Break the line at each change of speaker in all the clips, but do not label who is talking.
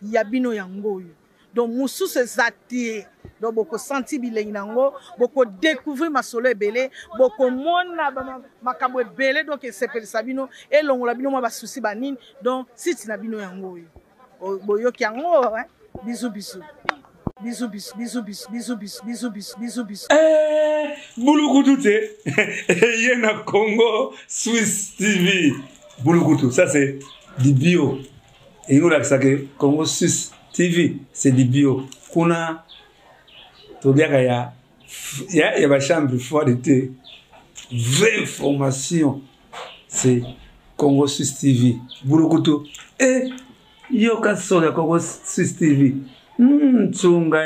Yabino yango. Donc musu se zati. Donc boko senti bilei nango, boko découvrir ma solo belé, boko mona makambo belé donc c'est per sabino et longola bino ma ba souci banine. Donc si tu na bino yango. Boyo ki yango hein. Bisous bisous. Bisous bisous bisous bisous bisous bisous bisous bisous bisous.
Boulou Yena Congo Swiss TV. Boulou ça c'est du bio. Et nous là que Congo Swiss TV c'est du bio. Kuna il y a ma chambre froide d'été. Vraie information. C'est Congo Swiss TV. Boulou et Yoka Soda Congo Swiss TV. Tsunga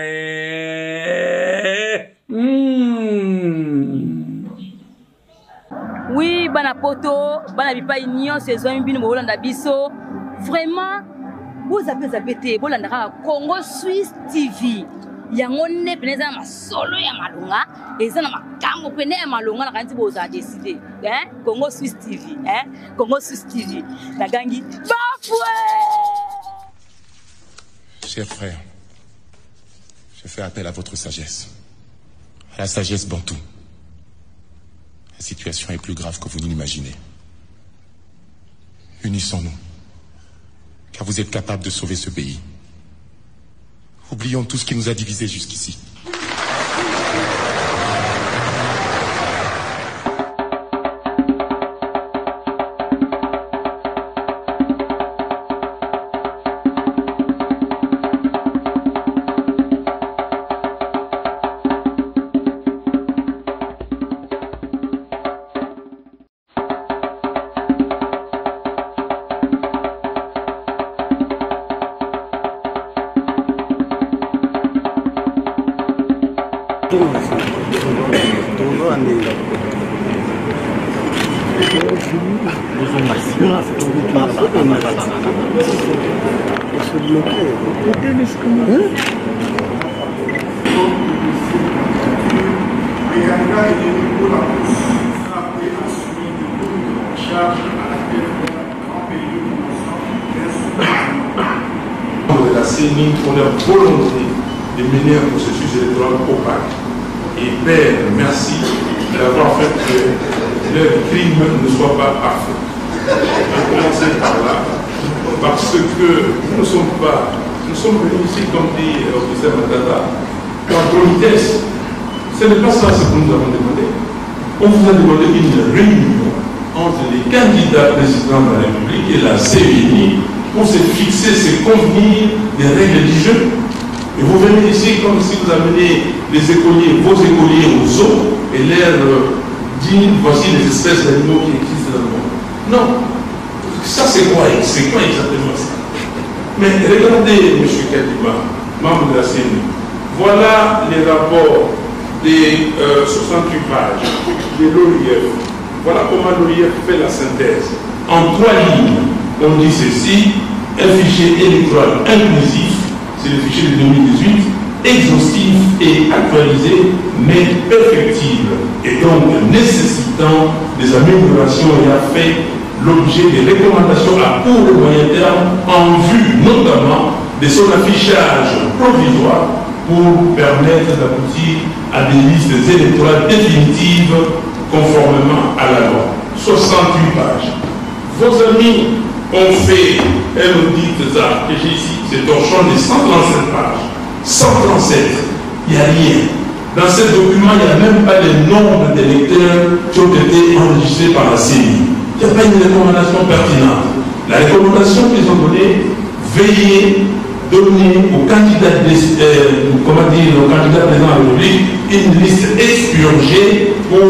Oui, bana poto, bana bipa union saison bino Holanda biso. Vraiment, vous avez zapété Holanda Congo Swiss TV. Yango ne peneza ma solo ya malunga, eza na makambo pene ya malunga na kanti boza décider. Congo Swiss TV, Congo Swiss TV. La gangi bafoué.
Chers frères, je fais appel à votre sagesse, à la sagesse bantou. La situation est plus grave que vous ne l'imaginez. Unissons-nous, car vous êtes capables de sauver ce pays. Oublions tout ce qui nous a divisés jusqu'ici.
De la CENI pour leur volonté de mener un processus électoral opaque. Et Père, merci d'avoir fait que leur crime ne soit pas parfait. Je vais commencer par là, parce que nous sommes venus ici, comme dit le professeur Matata, en politesse. Ce n'est pas ça ce que nous avons demandé. On vous a demandé une réunion entre les candidats présidents de la République et la CENI pour se fixer, se convenir des règles du jeu. Et vous venez ici comme si vous amenez les écoliers, vos écoliers au zoo et leur dites voici les espèces d'animaux qui existent dans le monde. Non. Ça c'est quoi exactement ça? Mais regardez, M. Kadima, membre de la CENI, voilà les rapports des 68 pages de l'OIF. Voilà comment l'OIF fait la synthèse. En 3 lignes, on dit ceci: un fichier électoral inclusif, c'est le fichier de 2018, exhaustif et actualisé, mais perfectible, et donc nécessitant des améliorations et a fait l'objet des recommandations à court et moyen terme en vue notamment de son affichage provisoire pour permettre d'aboutir à des listes électorales définitives conformément à la loi. 68 pages. Vos amis ont fait un audit que j'ai ici, c'est un champ de 137 pages. 137, il n'y a rien. Dans ce document, il n'y a même pas le nombre d'électeurs qui ont été enregistrés par la CENI. Il n'y a pas une recommandation pertinente. La recommandation qu'ils ont donnée, veillez donner aux candidats, au candidat président de la République une liste expurgée pour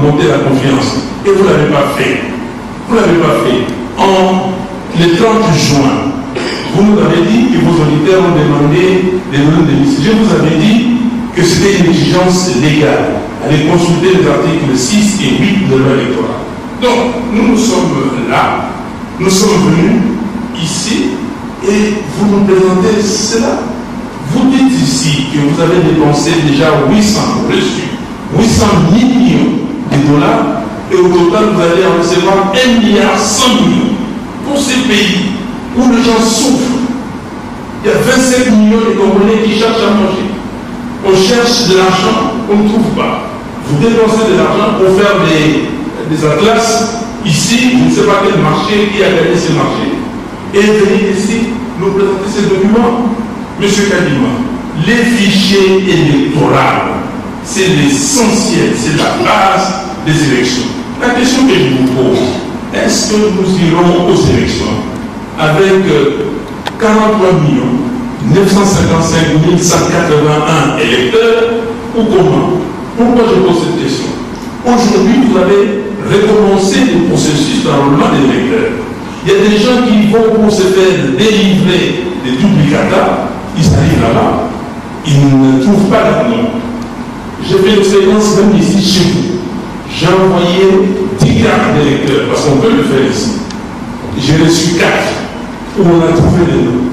monter la confiance. Et vous ne l'avez pas fait. Vous ne l'avez pas fait. Le 30 juin, vous nous avez dit que vos auditeurs ont demandé des noms de liste. Je vous avais dit que c'était une exigence légale. Allez consulter les articles 6 et 8 de la loi électorale. Donc, nous sommes là, nous sommes venus ici et vous nous présentez cela. Vous dites ici que vous avez dépensé déjà 800 millions de dollars et au total vous allez en recevoir 1,1 milliard pour ces pays. où les gens souffrent. Il y a 27 millions de Congolais qui cherchent à manger. On cherche de l'argent, on ne trouve pas. Vous dépensez de l'argent pour faire des atlas. Ici, je ne sais pas quel marché, qui a gagné ce marché. Et venir ici nous présenter ces documents. Monsieur Kadima, les fichiers électoraux, c'est l'essentiel, c'est la base des élections. La question que je vous pose, est-ce que nous irons aux élections avec 43 955 181 électeurs ou comment? Pourquoi je pose cette question? Aujourd'hui, vous avez recommencé le processus d'enrôlement des électeurs. Il y a des gens qui vont pour se faire délivrer des duplicata, ils arrivent là-bas, ils ne trouvent pas leur nom. J'ai fait l'expérience même ici chez vous. J'ai envoyé 10 cartes d'électeurs, parce qu'on peut le faire ici. J'ai reçu 4 où on a trouvé les noms.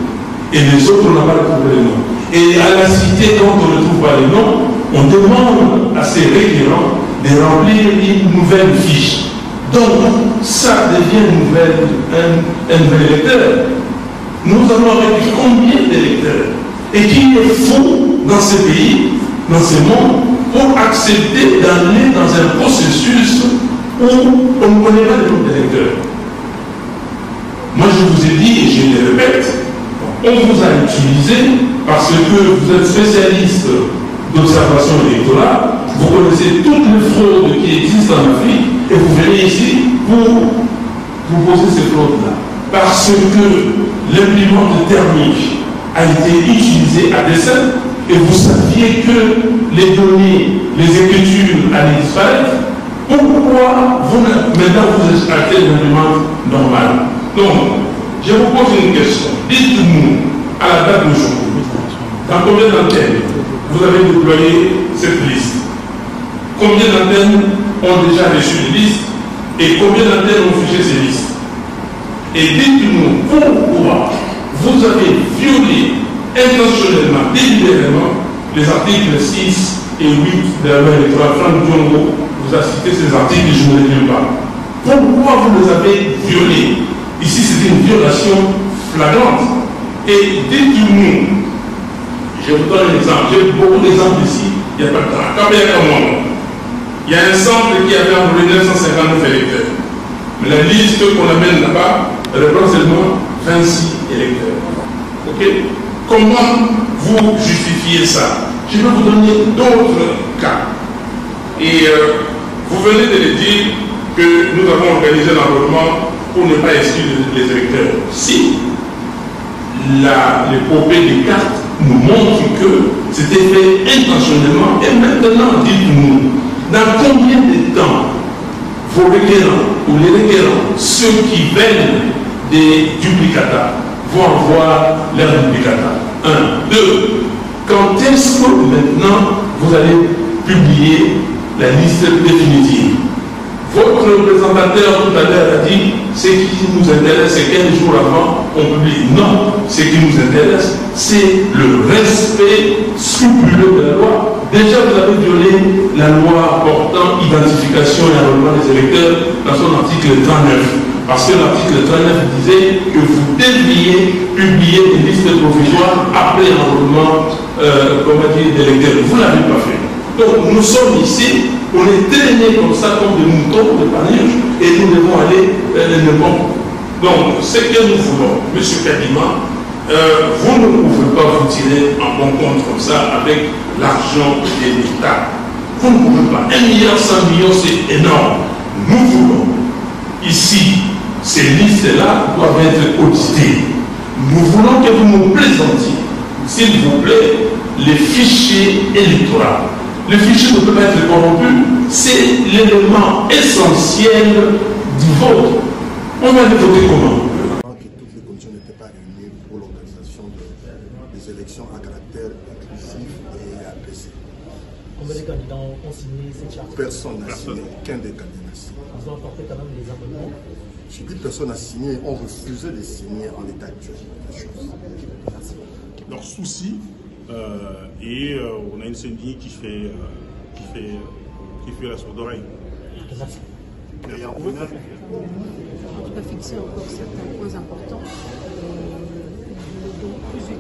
Et les autres, on n'a pas trouvé les noms. Et à la cité, quand on ne trouve pas les noms, on demande à ces requérants de remplir une nouvelle fiche. Donc, ça devient un nouvel électeur. Nous allons avec combien d'électeurs? Et qui est fou dans ce pays, dans ce monde, pour accepter d'aller dans un processus où on ne connaît pas le nombre d'électeurs? Moi, je vous ai dit, et je le répète, on vous a utilisé parce que vous êtes spécialiste d'observation électorale, vous connaissez toutes les fraudes qui existent en Afrique et vous venez ici pour vous poser ces fraudes-là. Parce que l'imprimante thermique a été utilisée à dessein et vous saviez que les données, les écritures allaient disparaître. Pourquoi maintenant vous achetez l'imprimante normale? Donc, je vous pose une question. Dites-nous, à la date d'aujourd'hui, dans combien d'antennes vous avez déployé cette liste? Combien d'antennes ont déjà reçu les listes? Et combien d'antennes ont fiché ces listes? Et dites-nous pourquoi vous avez violé intentionnellement, délibérément, les articles 6 et 8 de la loi électorale. Franck Diongo vous a cité ces articles et je ne les lis pas. Pourquoi vous les avez violés? Ici, c'est une violation flagrante. Et dites-nous, je vous donne un exemple, j'ai beaucoup d'exemples ici, il n'y a pas de temps. Il y a un centre qui avait envoyé 959 électeurs. Mais la liste qu'on amène là-bas reprend seulement 26 électeurs. Ok? Comment vous justifiez ça? Je vais vous donner d'autres cas. Et vous venez de le dire que nous avons organisé l'enrôlement pour ne pas exclure les électeurs. Si l'épopée des cartes nous montre que c'était fait intentionnellement, et maintenant, dites-nous, dans combien de temps vos requérants ou les requérants, ceux qui veulent des duplicata, vont avoir leurs duplicata? 1. 2. Quand est-ce que maintenant vous allez publier la liste définitive? Votre représentateur tout à l'heure a dit ce qui nous intéresse, c'est 15 jours avant on publie. Non, ce qui nous intéresse, c'est le respect scrupuleux de la loi. Déjà, vous avez violé la loi portant identification et enrôlement des électeurs dans son article 39. Parce que l'article 39 disait que vous deviez publier des listes provisoires après enrôlement d'électeurs. Vous ne l'avez pas fait. Donc, nous sommes ici. On est traînés comme ça, comme des moutons de paniche, et nous devons aller le bon. Donc, ce que nous voulons, M. Kadima, vous ne pouvez pas vous tirer en bon compte comme ça avec l'argent de l'État. Vous ne pouvez pas. 1,1 milliard, c'est énorme. Nous voulons, ici, ces listes-là doivent être auditées. Nous voulons que vous nous présentiez, s'il vous plaît, les fichiers électoraux. Le fichier ne peut pas être corrompu, c'est l'élément essentiel du vote. On va le voter comment?
Que toutes les conditions n'étaient pas réunies pour l'organisation des élections à caractère inclusif et apaisé.
Combien de candidats ont signé cette charte?
Personne n'a signé, qu'un des candidats a signé.
Ils ont apporté quand même des amendements.
J'ai dit personne n'a signé, on refusait de signer en l'état actuel des choses. Merci.
Leur souci, et on a une syndic qui fait la sourde oreille.
Et en final,
en tout cas fixer encore certains points importants.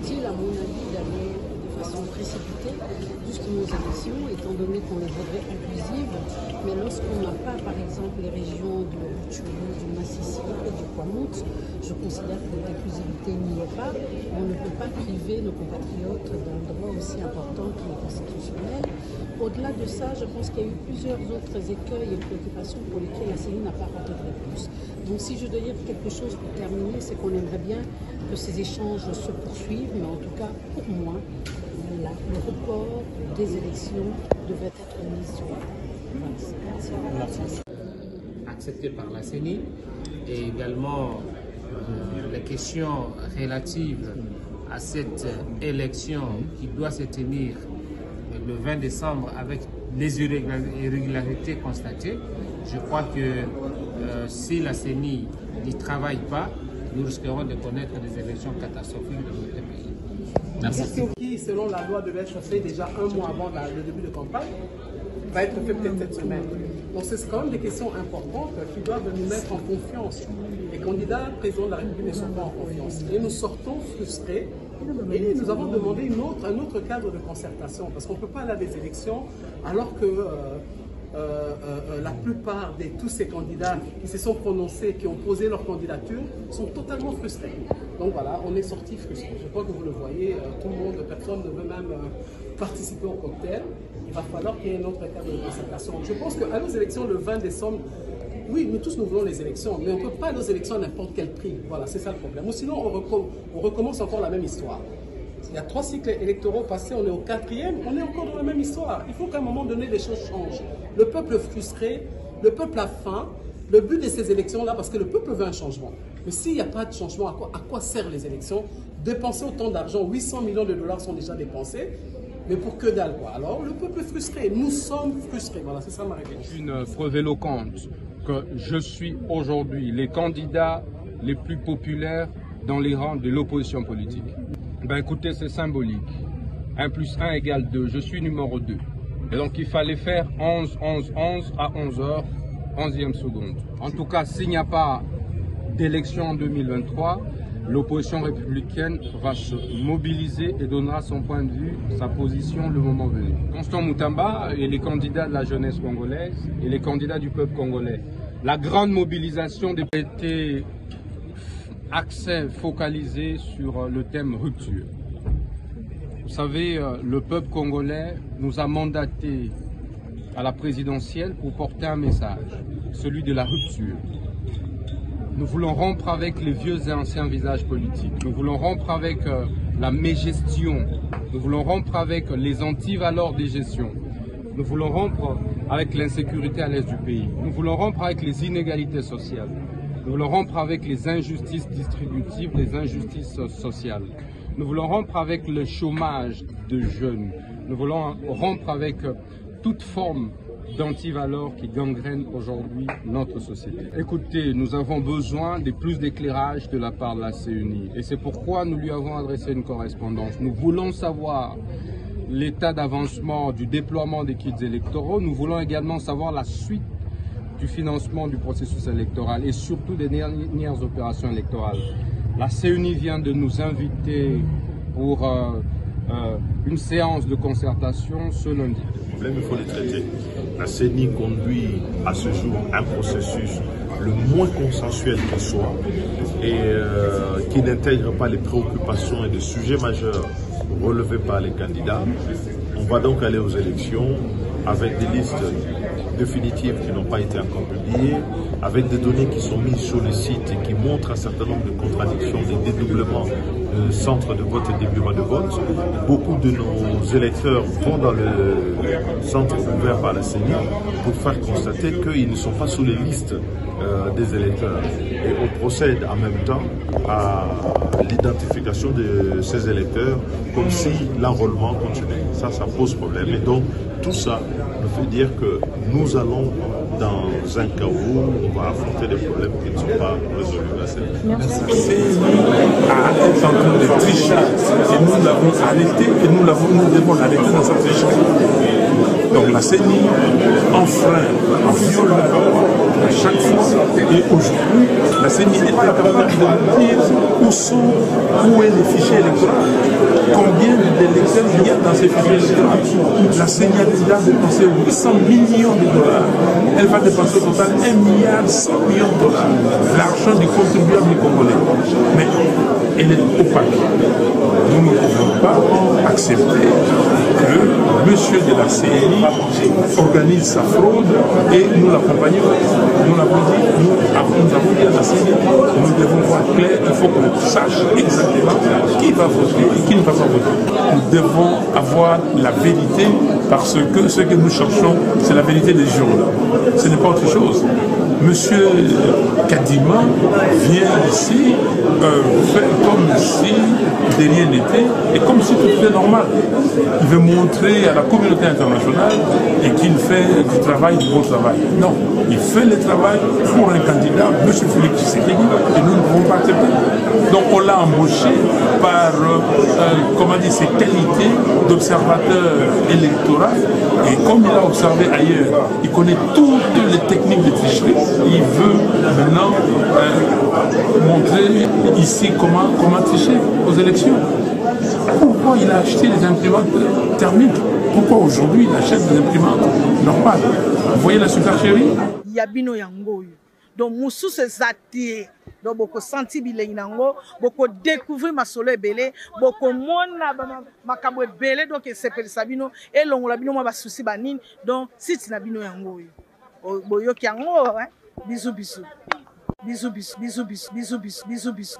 inutile, à mon avis, d'aller de façon précipitée justement aux élections, étant donné qu'on les voudrait inclusives. Mais lorsqu'on n'a pas, par exemple, les régions de Rutshuru, du Massissi et du Kwamut, je considère que l'inclusivité n'y est pas. On ne peut pas priver nos compatriotes d'un droit aussi important qui est constitutionnel. Au-delà de ça, je pense qu'il y a eu plusieurs autres écueils et préoccupations pour lesquels la CENI n'a pas apporté de réponse. Donc si je dois dire quelque chose pour terminer, c'est qu'on aimerait bien que ces échanges se poursuivent, mais en tout cas, pour moi, le report des élections devrait être mis sur la place.
Accepté par la CENI et également les questions relatives à cette élection qui doit se tenir le 20 décembre avec les irrégularités constatées. Je crois que si la CENI n'y travaille pas, nous risquerons de connaître des élections catastrophiques dans notre pays.
Merci. Qui, selon la loi, devait être fait déjà un mois avant le début de campagne, va être fait peut-être cette semaine. Donc c'est quand même des questions importantes qui doivent nous mettre en confiance. Les candidats présidents de la République ne sont pas en confiance. Et nous sortons frustrés. Et nous avons demandé un autre cadre de concertation, parce qu'on ne peut pas aller à des élections alors que la plupart de tous ces candidats qui se sont prononcés, qui ont posé leur candidature, sont totalement frustrés. Donc voilà, on est sortis frustrés. Je crois que vous le voyez, tout le monde, personne ne veut même participer au cocktail. Il va falloir qu'il y ait un autre cadre de concertation. Je pense qu'à nos élections le 20 décembre, oui, nous tous nous voulons les élections, mais on ne peut pas aller aux élections à n'importe quel prix. Voilà, c'est ça le problème. Ou sinon, on recommence encore la même histoire. Il y a 3 cycles électoraux passés, on est au 4e, on est encore dans la même histoire. Il faut qu'à un moment donné, les choses changent. Le peuple est frustré, le peuple a faim. Le but de ces élections-là, parce que le peuple veut un changement. Mais s'il n'y a pas de changement, à quoi servent les élections? Dépenser autant d'argent, 800 millions de dollars sont déjà dépensés, mais pour que dalle, quoi. Alors, le peuple est frustré, nous sommes frustrés. Voilà, c'est ça ma réponse.
Une preuve éloquente que je suis aujourd'hui les candidats les plus populaires dans les rangs de l'opposition politique. Ben écoutez, c'est symbolique. 1 + 1 = 2. Je suis numéro 2. Et donc il fallait faire 11, 11, 11 à 11h, 11e seconde. En tout cas, s'il n'y a pas d'élection en 2023, l'opposition républicaine va se mobiliser et donnera son point de vue, sa position le moment venu. Constant Moutamba et les candidats de la jeunesse congolaise et les candidats du peuple congolais. La grande mobilisation des été accès focalisé sur le thème rupture. Vous savez, le peuple congolais nous a mandaté à la présidentielle pour porter un message, celui de la rupture. Nous voulons rompre avec les vieux et anciens visages politiques. Nous voulons rompre avec la mégestion. Nous voulons rompre avec les antivaleurs des gestions. Nous voulons rompre avec l'insécurité à l'est du pays. Nous voulons rompre avec les inégalités sociales. Nous voulons rompre avec les injustices distributives, les injustices sociales. Nous voulons rompre avec le chômage de jeunes. Nous voulons rompre avec toute forme d'antivaleurs qui gangrènent aujourd'hui notre société. Écoutez, nous avons besoin de plus d'éclairage de la part de la CENI. Et c'est pourquoi nous lui avons adressé une correspondance. Nous voulons savoir l'état d'avancement du déploiement des kits électoraux. Nous voulons également savoir la suite du financement du processus électoral et surtout des dernières opérations électorales. La CENI vient de nous inviter pour une séance de concertation ce lundi.
Le problème, il faut les traiter. La CENI conduit à ce jour un processus le moins consensuel qu'il soit et qui n'intègre pas les préoccupations et les sujets majeurs relevés par les candidats. On va donc aller aux élections avec des listes définitives qui n'ont pas été encore publiées, avec des données qui sont mises sur le site et qui montrent un certain nombre de contradictions, des dédoublements de centres de vote et des bureaux de vote. Beaucoup de nos électeurs vont dans le centre ouvert par la CENI pour faire constater qu'ils ne sont pas sous les listes des électeurs. Et on procède en même temps à l'identification de ces électeurs comme si l'enrôlement continuait. Ça pose problème. Et donc, tout ça nous fait dire que nous allons dans un chaos, on va affronter des problèmes qui ne sont pas résolus. La CENI
est en train de tricher et nous l'avons arrêté et nous devons l'arrêter dans sa tricherie. Donc la CENI enfreint, viole la loi à chaque fois. Et aujourd'hui, la CENI est incapable de dire où est le fichier électoral. Combien d'électeurs il y a dans ces fichiers électoraux? La CENI a déjà dépensé 800 millions de dollars. Elle va dépenser au total 1,1 milliard de dollars. L'argent du contribuable congolais. Mais elle est opaque. Nous ne pouvons pas accepter que monsieur de la CENI organise sa fraude et nous l'accompagnons. Nous l'avons dit, nous avons dit à la CENI, nous devons voir clair, il faut qu'on sache exactement qui va voter et qui ne va pas voter. Nous devons avoir la vérité parce que ce que nous cherchons, c'est la vérité des journaux. Ce n'est pas autre chose. Monsieur Kadima vient ici, fait comme si de rien n'était et comme si tout était normal. Il veut montrer à la communauté internationale et qu'il fait du travail, du bon travail. Non, il fait le travail pour un candidat, M. Félix Tshisekedi, et nous ne pouvons pas accepter. Donc on l'a embauché par, comment dire, ses qualités d'observateur électoral. Et comme il a observé ailleurs, il connaît toutes les techniques de tricherie. Il veut maintenant montrer ici comment tricher aux élections. Pourquoi il a acheté des imprimantes thermiques? Pourquoi aujourd'hui il achète des imprimantes normales? Vous voyez la supercherie?
Yabino yango. Donc moussou se zatie. Donc boko senti bilengi nango, boko découvrir masolo ebele, boko mona makambo ebele donc sepeli sabino et longola bino ma ba souci banine. Donc site na bino yango. Boyoki yango, hein? Bisous bisous. Bisous bisous bisous bisous bisous bisous bisous.